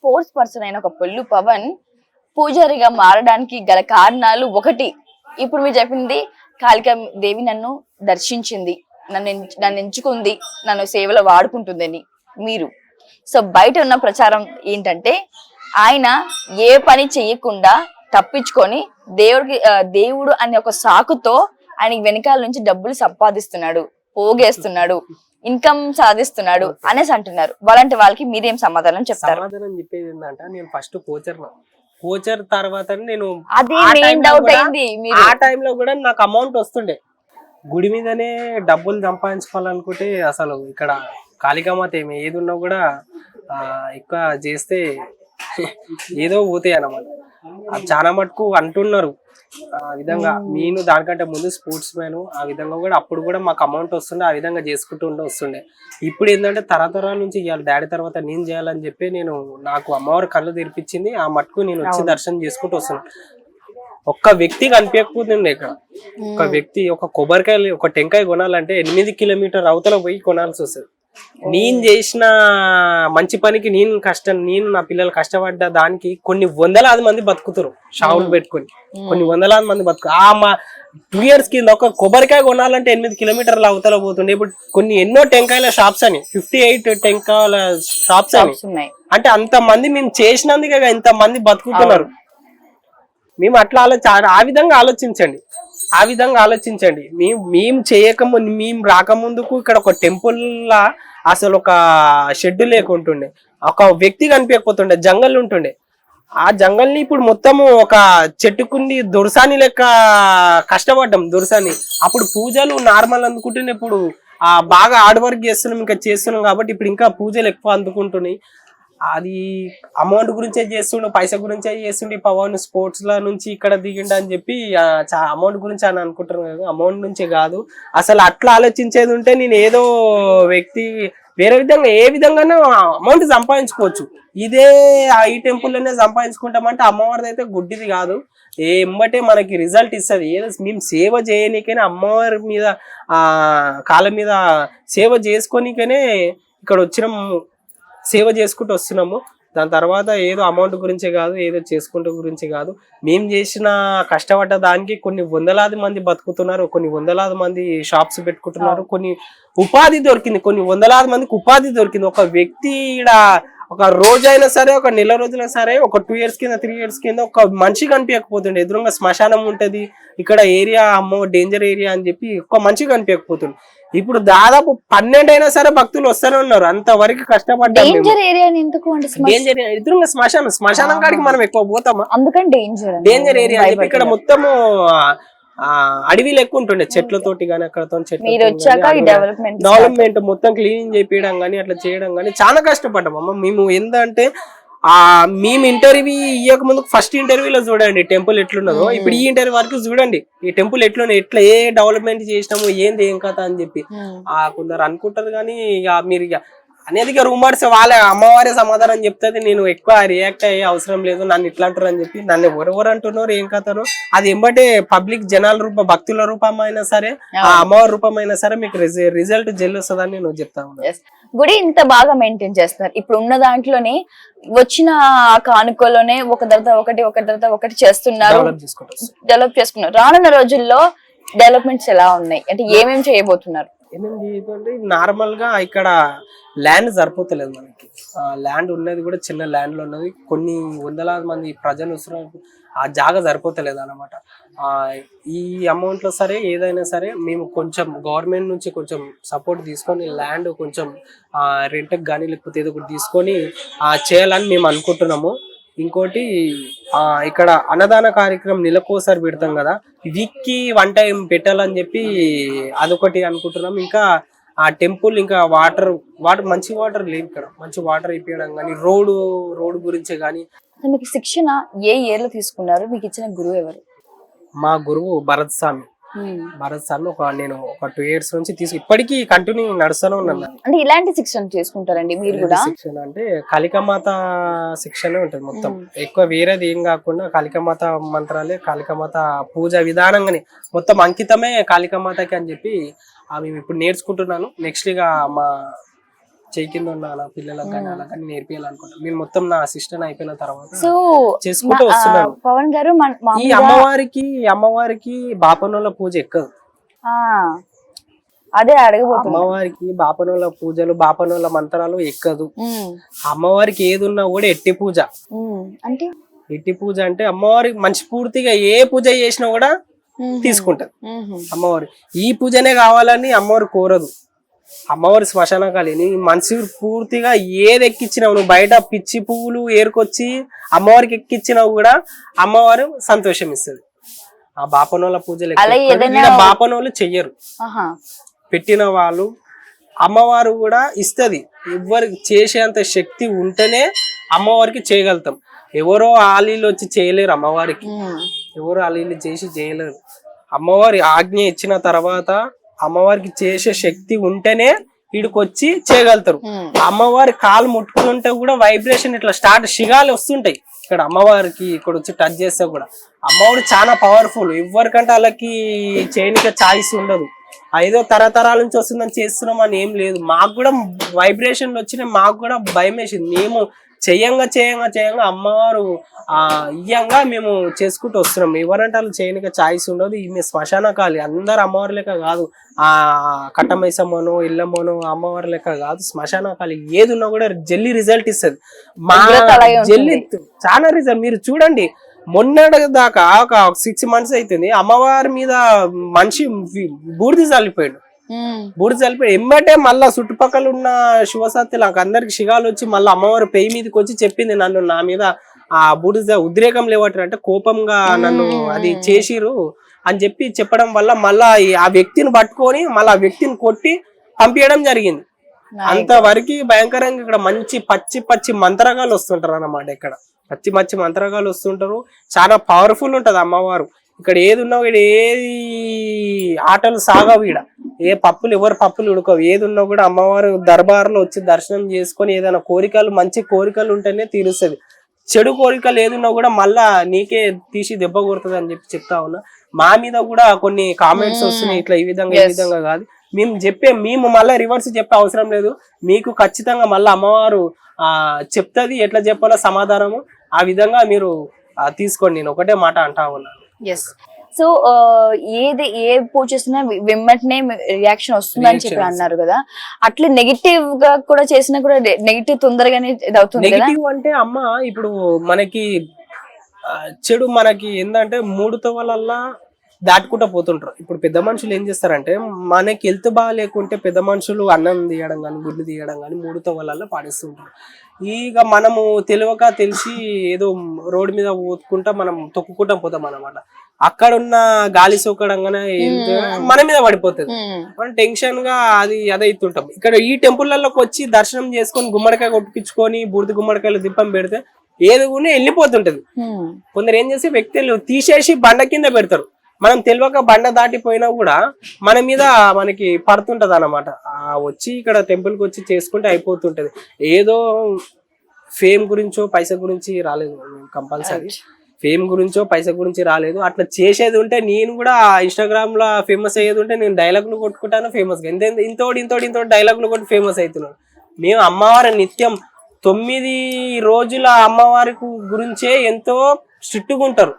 Sports person అయిన ఒక పొల్లు పవన్ పూజారిగా మారడానికి గల కారణాలు ఒకటి, ఇప్పుడు మీరు చెప్పింది కాళికా దేవి నన్ను దర్శించింది, నన్ను ఎంచుకుంది, నన్ను సేవలో వాడుకుంటుందని మీరు. సో బయట ఉన్న ప్రచారం ఏంటంటే ఆయన ఏ పని చెయ్యకుండా తప్పించుకొని దేవుడు అనే ఒక సాకుతో ఆయన వెనకాల నుంచి డబ్బులు సంపాదిస్తున్నాడు, పోగేస్తున్నాడు, ఇన్కమ్ సాధిస్తున్నాడు అనేసి అంటున్నారు. అలాంటి వాళ్ళకి మీరేం సమాధానం చెప్తారు? సమాధానం చెప్పేది ఏంటంటే, నేను ఫస్ట్ కోచర్ తర్వాత నేను ఆ టైంలో కూడా నాకు అమౌంట్ వస్తుండే. గుడి మీదనే డబ్బులు సంపాదించుకోవాలనుకుంటే అసలు ఇక్కడ కాళికామాత ఏది ఉన్నా కూడా ఎక్కువ చేస్తే ఏదో పోతాయి అన్నమాట. చాలా మటుకు అంటున్నారు ఆ విధంగా. నేను దానికంటే ముందు స్పోర్ట్స్ మ్యాన్, ఆ విధంగా కూడా అప్పుడు కూడా మాకు అమౌంట్ వస్తుండే, ఆ విధంగా చేసుకుంటూ వస్తుండే. ఇప్పుడు ఏంటంటే తరతరాల నుంచి ఇవాళ డాడీ తర్వాత నేను చేయాలని చెప్పి నాకు అమ్మవారు కళ్ళు తెరిపించింది. ఆ మటుకు నేను వచ్చి దర్శనం చేసుకుంటూ వస్తున్నాను. ఒక్క వ్యక్తి కనిపించకపోతుండే ఇక్కడ. ఒక వ్యక్తి ఒక కొబ్బరికాయలు ఒక టెంకాయ కొనాలంటే 8 కిలోమీటర్ అవతల పోయి కొనాల్సి వస్తుంది. నేను చేసిన మంచి పనికి నేను నా పిల్లలు కష్టపడ్డ దానికి కొన్ని వందలాది మంది బతుకుతారు షావులు పెట్టుకొని. కొన్ని వందలాది మంది మా 2 years కింద ఒక కొబ్బరికాయ కొనాలంటే 8 కిలోమీటర్ల అవతల పోతుండే. ఇప్పుడు ఎన్నో టెంకాయల షాప్స్ అని 58 టెంకాయల షాప్స్ అని. అంటే అంత మంది మేము చేసినందుకే ఇంత మంది బతుకుతున్నారు. మేము అట్లా ఆ విధంగా ఆలోచించండి. మేము చేయకముందు, మేము రాకముందుకు ఇక్కడ ఒక టెంపుల్ లా అసలు ఒక షెడ్ లేకుంటుండే, ఒక వ్యక్తి కనిపించకపోతుండే, జంగల్ ఉంటుండే. ఆ జంగల్ని ఇప్పుడు మొత్తము ఒక చెట్టుకుండి దొరసాని లెక్క కష్టపడ్డాం. దొరసాని అప్పుడు పూజలు నార్మల్ అందుకుంటున్నాయి, ఇప్పుడు బాగా హార్డ్ వర్క్ చేస్తున్నాం కాబట్టి ఇప్పుడు ఇంకా పూజలు ఎక్కువ అందుకుంటున్నాయి. అది అమౌంట్ గురించే చేస్తుండే, పైసా గురించే చేస్తుండే. పవన్ స్పోర్ట్స్ ల నుంచి ఇక్కడ దిగిండు అని చెప్పి అమౌంట్ గురించి అని అనుకుంటున్నాను కదా, అమౌంట్ నుంచే కాదు. అసలు అట్లా ఆలోచించేది ఉంటే నేను ఏదో వ్యక్తి వేరే విధంగా ఏ విధంగానూ అమౌంట్ సంపాదించుకోవచ్చు. ఇదే ఈ టెంపుల్లోనే సంపాదించుకుంటామంటే అమ్మవారిది అయితే గుడ్డిది కాదు. ఎంబటే మనకి రిజల్ట్ ఇస్తుంది. ఏదో మేము సేవ చేయనీకనే అమ్మవారి మీద కాళ్ళ మీద సేవ చేసుకోనికనే ఇక్కడ వచ్చినాం, సేవ చేసుకుంటూ వస్తున్నాము. దాని తర్వాత ఏదో అమౌంట్ గురించే కాదు, ఏదో చేసుకుంటూ గురించి కాదు. మేము చేసిన కష్టపడ్డ దానికి కొన్ని వందలాది మంది బతుకుతున్నారు, కొన్ని వందలాది మంది షాప్స్ పెట్టుకుంటున్నారు, కొన్ని ఉపాధి దొరికింది, కొన్ని వందలాది మందికి ఉపాధి దొరికింది. ఒక వ్యక్తి ఒక రోజైనా సరే, ఒక నెల రోజులైనా సరే, ఒక 2 years కింద 3 years కింద ఒక మనిషి కనిపించకపోతుండే. ఎదురుగా శ్మశానం ఉంటది ఇక్కడ, ఏరియా అమ్మో డేంజర్ ఏరియా అని చెప్పి ఒక మనిషి కనిపించకపోతుండే. ఇప్పుడు దాదాపు 12 అయినా సరే భక్తులు వస్తూనే ఉన్నారు. అంతవరకు కష్టపడ్డారు. ఎదురుగా శ్మశానం కాడికి మనం ఎక్కువ పోతామా, అందుకని డేంజర్ ఏరియా అని చెప్పి ఇక్కడ మొత్తము అడవి లెక్క ఉంటుండే, చెట్లతోటి గానీ అక్కడతో డెవలప్మెంట్ మొత్తం క్లీనింగ్ చేపించడం గానీ అట్లా చేయడం గానీ చాలా కష్టపడ్డాం అమ్మ. మేము ఏంటంటే మేము ఇంటర్వ్యూ ఇవ్వక ముందు ఫస్ట్ ఇంటర్వ్యూలో చూడండి టెంపుల్ ఎట్లున్నదో, ఇప్పుడు ఈ ఇంటర్వ్యూ వరకు చూడండి ఈ టెంపుల్ ఎట్లున్నది, ఎట్లా ఏ డెవలప్మెంట్ చేసినాము, ఏంది ఏం కథ అని చెప్పి కొందరు అనుకుంటారు. కానీ ఇక మీరు అనేది రూమర్స్ వాళ్ళే, అమ్మవారే సమాధానం చెప్తుంది. నేను ఎక్కువ రియాక్ట్ అయ్యే అవసరం లేదు, నన్ను ఇట్లా అంటారు అని చెప్పి. నన్ను ఎవరెవరు అంటున్నారు, ఏం కథను అది ఎంబటే పబ్లిక్ జనాల భక్తుల రూపం అయినా సరే, ఆ అమ్మవారి రూపం అయినా సరే మీకు రిజల్ట్ వస్తుందని నేను చెప్తాను. గుడి ఇంత బాగా మెయింటైన్ చేస్తున్నారు. ఇప్పుడు ఉన్న దాంట్లోనే వచ్చిన కానుకలోనే ఒక తర్వాత ఒకటి చేస్తున్నారు, డెవలప్ చేసుకున్నారు. రానున్న రోజుల్లో డెవలప్మెంట్స్ ఎలా ఉన్నాయి అంటే ఏమేమి చేయబోతున్నారు? నార్మల్ గా ఇక్కడ ల్యాండ్ సరిపోతలేదు మనకి. ల్యాండ్ ఉన్నది కూడా చిన్న ల్యాండ్ లో ఉన్నది, కొన్ని వందలాది మంది ప్రజలు వస్తున్నారు, ఆ జాగా సరిపోతలేదు అనమాట. ఈ అమౌంట్ లో సరే ఏదైనా సరే మేము కొంచెం గవర్నమెంట్ నుంచి కొంచెం సపోర్ట్ తీసుకొని ల్యాండ్ కొంచెం రెంట్కి కానీ లేకపోతే ఏదో ఒకటి తీసుకొని చేయాలని మేము అనుకుంటున్నాము. ఇంకోటి ఇక్కడ అన్నదాన కార్యక్రమం నెలకోసారి పెడతాం కదా, వీక్కి 1 time పెట్టాలని చెప్పి అదొకటి అనుకుంటున్నాం. ఇంకా ఆ టెంపుల్ ఇంకా వాటర్ మంచి వాటర్ లేవు ఇక్కడ, మంచి వాటర్ ఇప్పించడం కానీ రోడ్ గురించే కానీ. మీకు శిక్షణ ఏ ఇయర్ లో తీసుకున్నారు? మీకు ఇచ్చిన గురువు ఎవరు? మా గురువు భరత్ స్వామి. నేను ఒక 2 years నుంచి ఇప్పటికీ కంటిన్యూ నడుస్తూనే ఉన్నాను. అంటే ఇలాంటి శిక్షణ చేసుకుంటారండి మీరు కూడా? శిక్షణ అంటే కాళికామాత శిక్షణ ఉంటది మొత్తం, ఎక్కువ వేరేది ఏం కాకుండా కాళికామాత మంత్రాలే, కాళికామాత పూజ విధానంగానే మొత్తం అంకితమే కాళికామాతకి అని చెప్పి మేము ఇప్పుడు నేర్చుకుంటున్నాను. నెక్స్ట్ ఇక మా చేయి కింద ఉన్న నా పిల్లలకు కానీ అలా కానీ నేర్పియాలనుకుంటాను. నేను మొత్తం నా అసిస్టెంట్ అయిపోయిన తర్వాత సో చేసుకుంటూ వస్తున్నాను. పవన్ గారు ఈ అమ్మవారికి బాపనోళ్ళ పూజ ఎక్కదు. అదే అడగబోతున్నా. అమ్మవారికి బాపనోళ్ళ పూజలు బాపనోళ్ళ మంత్రాలు ఎక్కదు. అమ్మవారికి ఏది ఉన్నా కూడా ఎట్టి పూజ. అంటే ఎట్టి పూజ అంటే అమ్మవారి మంచి పూర్తిగా ఏ పూజ చేసినా కూడా తీసుకుంటది అమ్మవారు. ఈ పూజనే కావాలని అమ్మవారు కోరదు. అమ్మవారి శ్మశాన కాలిని మనసు పూర్తిగా ఏది ఎక్కించినావు, నువ్వు బయట పిచ్చి పువ్వులు ఏరుకొచ్చి అమ్మవారికి ఎక్కించినావు కూడా అమ్మవారు సంతోషం ఇస్తుంది. ఆ బాపనోళ్ళ పూజలు బాపనోళ్ళు చెయ్యరు. పెట్టిన వాళ్ళు అమ్మవారు కూడా ఇస్తది. ఎవరికి చేసేంత శక్తి ఉంటేనే అమ్మవారికి చేయగలుగుతాం. ఎవరో ఆలీలు వచ్చి చేయలేరు అమ్మవారికి. ఎవరు ఆలీలు చేసి చేయలేరు. అమ్మవారి ఆజ్ఞ ఇచ్చిన తర్వాత అమ్మవారికి చేసే శక్తి ఉంటేనే వీడికొచ్చి చేయగలుగుతారు. అమ్మవారి కాలు ముట్టుకుని ఉంటే కూడా వైబ్రేషన్ ఇట్లా స్టార్ట్ శిగాలు వస్తుంటాయి. ఇక్కడ అమ్మవారికి ఇక్కడ వచ్చి టచ్ చేస్తే కూడా అమ్మవారు చాలా పవర్ఫుల్. ఎవరికంటే వాళ్ళకి చేయనిక ఛాయిస్ ఉండదు. ఐదో తరతరాల నుంచి వస్తుందని చేస్తున్నాం అని ఏం లేదు. మాకు కూడా వైబ్రేషన్లు వచ్చినాయి. మాకు కూడా భయం వేసింది. మేము చేయంగా అమ్మవారు ఇయ్యంగా మేము చేసుకుంటూ వస్తున్నాం. ఎవరంటే వాళ్ళు చేయనిక ఛాయిస్ ఉండదు. ఈమె శ్మశాన కాలి అందరు అమ్మవారి లెక్క కాదు. కట్టమైసమ్మనో ఇల్లమ్మనో అమ్మవారి లెక్క కాదు. శ్మశాన కాలి ఏది ఉన్నా కూడా జల్లి రిజల్ట్ ఇస్తుంది. మా జల్లి చాలా రిజల్ట్ మీరు చూడండి. మొన్నటి దాకా ఒక 6 months అవుతుంది అమ్మవారి మీద మనిషి బూడిద చల్లిపోయాడు. బూడిద చల్లిపోయి ఎమ్మటే మళ్ళా చుట్టుపక్కల ఉన్న శివసత్తులకు అందరికి శిగాలు వచ్చి మళ్ళీ అమ్మవారి పెయి మీదకి వచ్చి చెప్పింది, నన్ను నా మీద ఆ బూడిద ఉద్రేకం లేవట్టు అంటే కోపంగా నన్ను అది చేసిరు అని చెప్పడం వల్ల మళ్ళా ఆ వ్యక్తిని పట్టుకొని మళ్ళీ ఆ వ్యక్తిని కొట్టి పంపించడం జరిగింది. అంతవరకు భయంకరంగా ఇక్కడ మంచి పచ్చి మంత్రగాలు వస్తుంటారు అన్నమాట. ఇక్కడ పచ్చి మంత్రగాలు వస్తుంటారు. చాలా పవర్ఫుల్ ఉంటది అమ్మవారు. ఇక్కడ ఏది ఉన్నా ఏది ఆటలు సాగవు. ఈడ ఏ పప్పులు ఎవరు పప్పులు ఉడకవు. ఏది ఉన్నా కూడా అమ్మవారు దర్బార్లో వచ్చి దర్శనం చేసుకొని ఏదైనా కోరికలు మంచి కోరికలు ఉంటేనే తీరుస్తుంది. చెడు కోరికలు ఏదున్నా కూడా మళ్ళా నీకే తీసి దెబ్బ కొడుతుంది అని చెప్తా ఉన్నా. మా మీద కూడా కొన్ని కామెంట్స్ వస్తున్నాయి ఇట్లా ఈ విధంగా కాదు. మేము మళ్ళీ రివర్స్ చెప్పే అవసరం లేదు. మీకు ఖచ్చితంగా మళ్ళీ అమ్మవారు చెప్తుంది ఎట్లా చెప్పాలో సమాధానము. ఆ విధంగా మీరు తీసుకోండి. నేను ఒకటే మాట అంటా ఉన్నాను. సో ఏ పూజ చేసినా వెంటనే రియాక్షన్ వస్తుందని చెప్పి అన్నారు కదా, అట్లా నెగిటివ్ గా కూడా చేసినా కూడా నెగిటివ్ తొందరగానే అవుతుంది. నెగిటివ్ అంటే అమ్మ ఇప్పుడు మనకి చెడు మనకి ఏంటంటే 3 తోవలల్లా దాటుకుంటూ పోతుంటారు. ఇప్పుడు పెద్ద మనుషులు ఏం చేస్తారంటే మనకి హెల్త్ బాగా లేకుంటే పెద్ద మనుషులు అన్నం తీయడం కానీ గుడ్లు తీయడం కానీ 3 తోవలల్లా పాడిస్తుంటారు. ఇక మనము తెలిసి ఏదో రోడ్డు మీద ఊతుకుంటా మనం తొక్కుకుంటా పోతాం అన్నమాట. అక్కడ ఉన్న గాలి సోకడంగానే మన మీద పడిపోతుంది. మనం టెన్షన్ గా అదైతుంటాం. ఇక్కడ ఈ టెంపుల్లోకి వచ్చి దర్శనం చేసుకొని గుమ్మడికాయ కొట్టించుకొని బూడిద గుమ్మడికాయలు దీపం పెడితే ఏది కూడా వెళ్ళిపోతుంటది. కొందరు ఏం చేసి వ్యక్తులు తీసేసి బండ కింద పెడతారు. మనం తెలియక బండ దాటిపోయినా కూడా మన మీద మనకి పడుతుంటది అన్నమాట. వచ్చి ఇక్కడ టెంపుల్ కి వచ్చి చేసుకుంటే అయిపోతుంటది. ఏదో ఫేమ్ గురించో పైసా గురించి రాలేదు. కంపల్సరీ ఫేమ్ గురించో పైసా గురించి రాలేదు. అట్లా చేసేది ఉంటే నేను కూడా ఇన్స్టాగ్రామ్ లో ఫేమస్ అయ్యేది ఉంటే నేను డైలాగులు కొట్టుకుంటాను ఫేమస్ గా. ఇంతోటి డైలాగులు కొట్టి ఫేమస్ అవుతున్నాను. మేము అమ్మవారి నిత్యం 9 రోజుల అమ్మవారి గురించే ఎంతో స్ట్రిక్ట్గా ఉంటారు.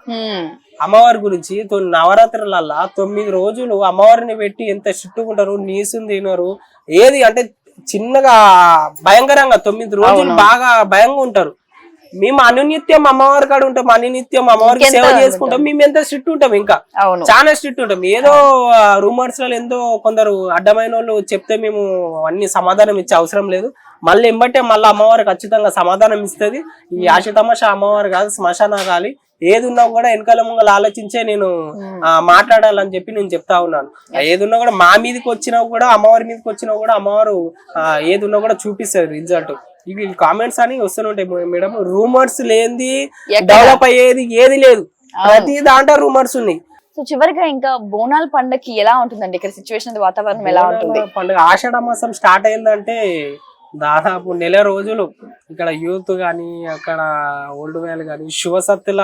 అమ్మవారి గురించి నవరాత్రులల్లా 9 రోజులు అమ్మవారిని పెట్టి ఎంత స్ట్రిక్ట్గా ఉంటారు. నీసుని తినరు. ఏది అంటే చిన్నగా భయంకరంగా 9 రోజులు బాగా భయంగా ఉంటారు. మేము అనునిత్యం అమ్మవారి కాడ ఉంటాం. అనునిత్యం అమ్మవారికి సేవ చేసుకుంటాం. మేము ఎంత స్ట్రిక్ట్ ఉంటాం, ఇంకా చాలా స్ట్రిక్ట్ ఉంటాం. ఏదో రూమర్స్ లో ఎంతో కొందరు అడ్డమైన వాళ్ళు చెప్తే మేము అన్ని సమాధానం ఇచ్చే అవసరం లేదు. మళ్ళీ ఎంబట్టే మళ్ళీ అమ్మవారు ఖచ్చితంగా సమాధానం ఇస్తుంది. ఈ ఆశ తమాషా అమ్మవారు కాదు, శ్మశాన కాలి. ఏది ఉన్నా కూడా వెనకాల ముంగలు ఆలోచించే నేను మాట్లాడాలని చెప్పి నేను చెప్తా ఉన్నాను. ఏది ఉన్నా కూడా మా మీదకి వచ్చినా కూడా అమ్మవారి మీదకి వచ్చినా కూడా అమ్మవారు ఏది ఉన్నా కూడా చూపిస్తారు రిజల్ట్. ఇవి కామెంట్స్ అని వస్తుంటాయి మేడం. రూమర్స్ లేనిది డెవలప్ అయ్యేది ఏది లేదు. ప్రతి దాంట్లో రూమర్స్ ఉన్నాయి. సో చివరిగా ఇంకా బోనాల పండుగకి ఎలా ఉంటుందండి ఇక్కడ సిచ్యువేషన్, వాతావరణం ఎలా ఉంటుంది? పండుగ ఆషాఢ మాసం స్టార్ట్ అయిందంటే దాదాపు నెల రోజులు ఇక్కడ యూత్ కానీ అక్కడ ఓల్డ్ వేలు కానీ శివసత్తుల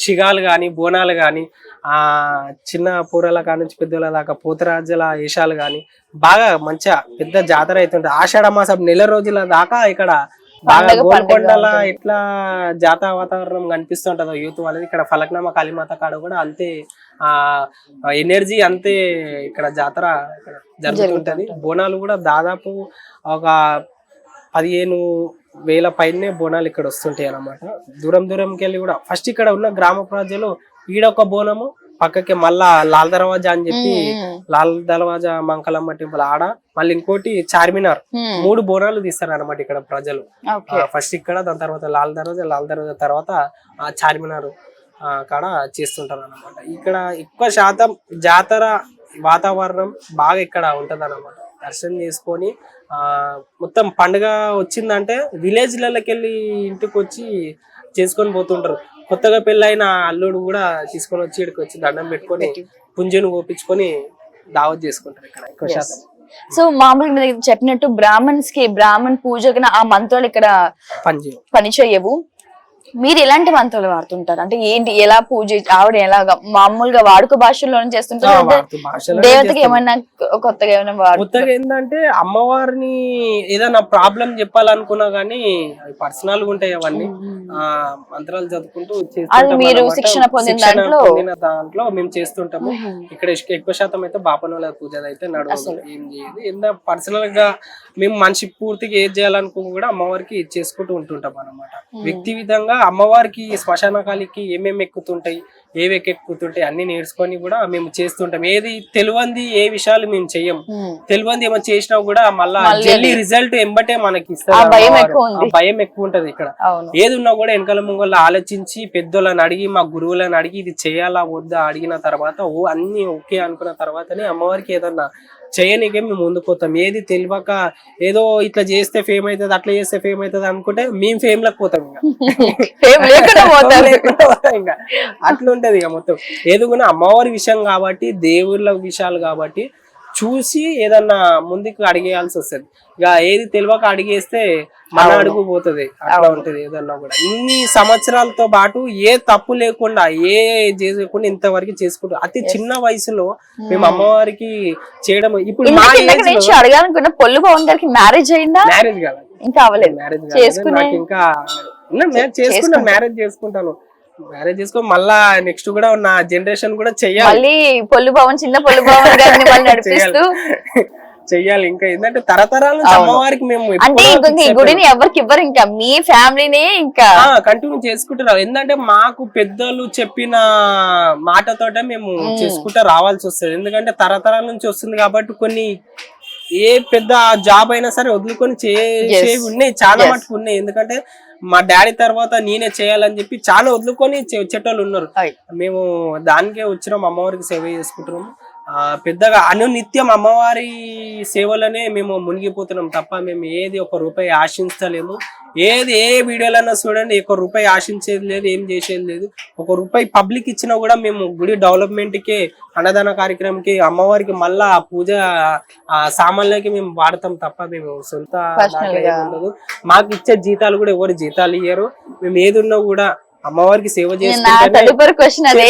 షిగాలు కానీ బోనాలు కానీ చిన్న పూరల కానుంచి పెద్దల దాకా పోతరాజుల వేషాలు కానీ బాగా మంచిగా పెద్ద జాతర అవుతుంటది. ఆషాఢ మాసం నెల రోజుల దాకా ఇక్కడ బాగా గోల్కొండల ఇట్లా జాతర వాతావరణం కనిపిస్తుంటది యూత్ వాళ్ళది. ఇక్కడ ఫలక్నామా కాళీమాత కాడ కూడా అంతే ఎనర్జీ అంతే ఇక్కడ జాతర జరుగుతుంటది. బోనాలు కూడా దాదాపు ఒక 15,000 పైనే బోనాలు ఇక్కడ వస్తుంటాయి అన్నమాట. దూరం దూరంకి వెళ్ళి కూడా ఫస్ట్ ఇక్కడ ఉన్న గ్రామ ప్రజలు ఈడొక బోనము పక్కకి మళ్ళా లాల్ దర్వాజా అని చెప్పి లాల్ దర్వాజా మంకలమ్మ టెంపుల్ ఆడ మళ్ళీ ఇంకోటి చార్మినార్ 3 బోనాలు తీస్తారు అనమాట ఇక్కడ ప్రజలు. ఫస్ట్ ఇక్కడ దాని తర్వాత లాల్ దర్వాజా తర్వాత చార్మినార్ కాడ చేస్తుంటారు అనమాట. ఇక్కడ ఎక్కువ శాతం జాతర వాతావరణం బాగా ఇక్కడ ఉంటది అనమాట. దర్శనం చేసుకొని మొత్తం పండుగ వచ్చిందంటే విలేజ్లకి వెళ్ళి ఇంటికి వచ్చి చేసుకొని పోతుంటారు. కొత్తగా పెళ్ళైన అల్లుడు కూడా తీసుకొని వచ్చి ఇక్కడికి వచ్చి దండం పెట్టుకొని పుంజను ఓపించుకొని దావత్ చేసుకుంటారు ఇక్కడ ఎక్కువ శాతం. సో మామూలుగా మీరు చెప్పినట్టు బ్రాహ్మణ్ పూజకి ఆ మంత్రాలు ఇక్కడ పని చేయవు. మీరు ఎలాంటి మంత్రాలు వాడుతుంటారు? అంటే ఏంటి, ఎలా పూజ ఆవిడ ఎలాగా మామూలుగా వాడుక భాషల్లోనే చేస్తుంటారు, దేవతకి ఏమైనా కొత్తగా ఏమైనా కొత్తగా ఏంటంటే అమ్మవారిని ఏదైనా ప్రాబ్లం చెప్పాలనుకున్నా గానీ పర్సనల్ గా ఉంటాయి అవన్నీ మంత్రాలు చదువుకుంటూ మీరు శిక్షణ పొందిన దాంట్లో మేము చేస్తుంటాము. ఇక్కడ ఎక్కువ శాతం అయితే బాపనోళ్ళ పూజ అయితే నడవదు, ఏం చేయదు. ఏందా పర్సనల్ గా మేము మనిషి పూర్తిగా ఏది చేయాలనుకో కూడా అమ్మవారికి చేసుకుంటూ ఉంటుంటాం అన్నమాట. వ్యక్తి విధంగా అమ్మవారికి శ్మశానకాలికి ఏమేమి ఎక్కుతుంటాయి, ఏవి ఎక్కుతుంటాయి అన్ని నేర్చుకొని కూడా మేము చేస్తుంటాం. ఏది తెలియంది ఏ విషయాలు మేము చెయ్యము. తెలియంది ఏమో చేసినా కూడా మళ్ళా జల్లి రిజల్ట్ ఎంబటే మనకి ఇస్తారు. భయం ఎక్కువ ఉంటది ఇక్కడ. ఏది ఉన్నా కూడా వెనకాల ముంగళ్ళ ఆలోచించి పెద్దోళ్ళని అడిగి మా గురువులను అడిగి ఇది చేయాలా వద్దా అడిగిన తర్వాత అన్ని ఓకే అనుకున్న తర్వాతనే అమ్మవారికి ఏదన్నా చేయనికే మేము ముందుకు పోతాం. ఏది తెలియక ఏదో ఇట్లా చేస్తే ఫేమ్ అవుతుంది అట్లా చేస్తే ఫేమ్ అవుతుంది అనుకుంటే మేము ఫేమ్ లకు పోతాం. ఇంకా అట్లా ఉంటది ఇక మొత్తం. ఏది కూడా అమ్మవారి విషయం కాబట్టి దేవుళ్ళ విషయాలు కాబట్టి చూసి ఏదన్నా ముందుకు అడిగేయాల్సి వస్తుంది. ఇక ఏది తెలియక అడిగేస్తే మన అడుగు పోతుంది. అట్లా ఉంటది. ఏదన్నా కూడా ఇన్ని సంవత్సరాలతో పాటు ఏ తప్పు లేకుండా ఏ చేయకుండా ఇంతవరకు చేసుకుంటాం. అతి చిన్న వయసులో మేము అమ్మవారికి చేయడం. ఇప్పుడు అడగాలనుకున్న పొల్లు పవన్ గారికి మ్యారేజ్ అయిందా? మ్యారేజ్ కాదు, ఇంకా అవ్వలేదు. మ్యారేజ్ నాకు ఇంకా చేసుకున్నాను. మ్యారేజ్ చేసుకుంటాను. మ్యారేజ్ చేసుకో మళ్ళా నెక్స్ట్ కూడా నా జనరేషన్ కూడా చెయ్యాలి. పొల్లు పవన్ చిన్న పొల్లు పవన్ గారిని మళ్ళీ నడిపిస్తూ చెయ్యాలి. ఇంకా ఏంటంటే తరతరాల నుంచి అమ్మవారికి మేము అంటే ఈ గుడిని ఎవరికి ఇవ్వరు, ఇంకా మీ ఫ్యామిలీనే ఇంకా కంటిన్యూ చేసుకుంటున్నాం. ఎందుకంటే మాకు పెద్దలు చెప్పిన మాటతోటే మేము చేసుకుంటూ రావాల్సి వస్తుంది. ఎందుకంటే తరతరాల నుంచి వస్తుంది కాబట్టి కొన్ని ఏ పెద్ద జాబ్ అయినా సరే వదులుకొని చేసేవి ఉన్నాయి, చాలా మటుకు ఉన్నాయి. ఎందుకంటే మా డాడీ తర్వాత నేనే చేయాలని చెప్పి చాలా వదులుకొని చెట్టోళ్ళు ఉన్నారు. మేము దానికే వచ్చినాం, అమ్మవారికి సేవ చేసుకుంటున్నాము. పెద్దగా అనునిత్యం అమ్మవారి సేవలనే మేము మునిగిపోతున్నాం తప్ప మేము ఏది ₹1 ఆశించలేము. ఏది ఏ వీడియోలైనా చూడండి ₹1 ఆశించేది లేదు, ఏం చేసేది లేదు. ₹1 పబ్లిక్ ఇచ్చినా కూడా మేము గుడి డెవలప్మెంట్ కి అన్నదాన కార్యక్రమంకి అమ్మవారికి మళ్ళా పూజ సామాన్లకి మేము వాడతాం తప్ప మేము సొంత ఉండదు. మాకు ఇచ్చే జీతాలు కూడా ఎవరు జీతాలు ఇయ్యరు. మేము ఏది ఉన్నా కూడా అమ్మవారికి సేవ తదుపరి క్వశ్చన్ అదే.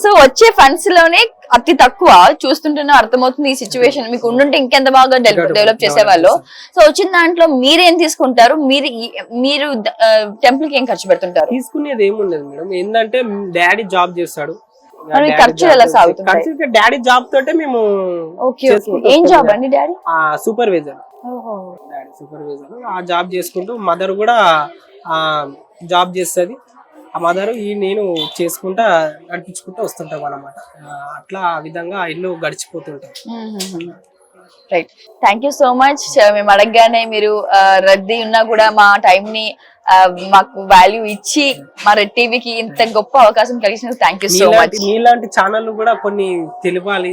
సో వచ్చే ఫండ్స్ లోనే అతి తక్కువ చూస్తుంటేనే అర్థమవుతుంది ఈ సిచ్యువేషన్. మీకు ఉండుంటే ఇంకెంత బాగా డెవలప్ చేసేవాళ్ళు. సో వచ్చిన దాంట్లో మీరేం తీసుకుంటారు? మీరు టెంపుల్ కి ఏం ఖర్చు పెడుతుంటారు? తీసుకునేది ఏముండదు మేడం. ఏంటంటే డాడీ జాబ్ చేస్తాడు, ఖర్చు ఎలా సాగుతుంది? డాడీ జాబ్ తోటే మేము. ఏం జాబ్ అండి డాడీ? సూపర్వైజర్. Daddy supervisor. ఆ జాబ్ చేసుకుంటూ మదర్ కూడా జాబ్ చేస్తుంది. ఆ మదర్ నేను చేసుకుంటా నడిపించుకుంటూ వస్తుంటాం అన్నమాట. అట్లా ఆ విధంగా ఇల్లు గడిచిపోతుంటాం. Right, thank you so much. మేము అడగగానే మీరు రద్దీ ఉన్నా కూడా మా టైం ని మాకు వాల్యూ ఇచ్చి మా రెడ్ టీవీకి ఇంత గొప్ప అవకాశం కలిగినందుకు థ్యాంక్ యూ సో మచ్. మీలాంటి ఛానల్ కూడా కొన్ని తెలియాలి,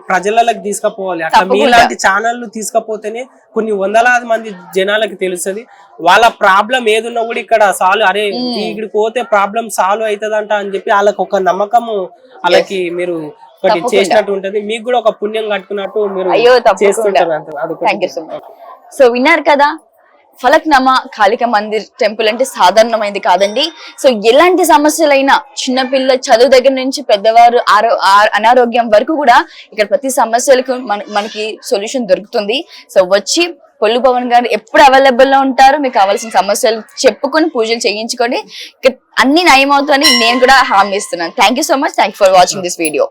ప్రజలకు తీసుకుపోవాలి. అట్లా మీలాంటి ఛానల్ తీసుకపోతేనే కొన్ని వందలాది మంది జనాలకి తెలుస్తుంది. వాళ్ళ ప్రాబ్లం ఏదున్నా కూడా ఇక్కడ సాల్వ్, అరే ఇక్కడికి పోతే ప్రాబ్లం సాల్వ్ అవుతుందంట అని చెప్పి వాళ్ళకి ఒక నమ్మకము వాళ్ళకి మీరు ఒకటి చేసినట్టు ఉంటది. మీకు కూడా ఒక పుణ్యం కట్టుకున్నట్టు మీరు చేస్తుంటారు. సో విన్నారు కదా, ఫలక్నామా కాళికా మందిర్ టెంపుల్ అంటే సాధారణమైంది కాదండి. సో ఎలాంటి సమస్యలైనా చిన్నపిల్ల చదువు దగ్గర నుంచి పెద్దవారు అనారోగ్యం వరకు కూడా ఇక్కడ ప్రతి సమస్యలకు మనకి సొల్యూషన్ దొరుకుతుంది. సో వచ్చి పొల్లు పవన్ గారు ఎప్పుడు అవైలబుల్ లో ఉంటారు. మీకు కావాల్సిన సమస్యలు చెప్పుకొని పూజలు చేయించుకొని అన్ని నయం అవుతాయని నేను కూడా హామీ ఇస్తున్నాను. Thank you so much. Thank you for watching this video.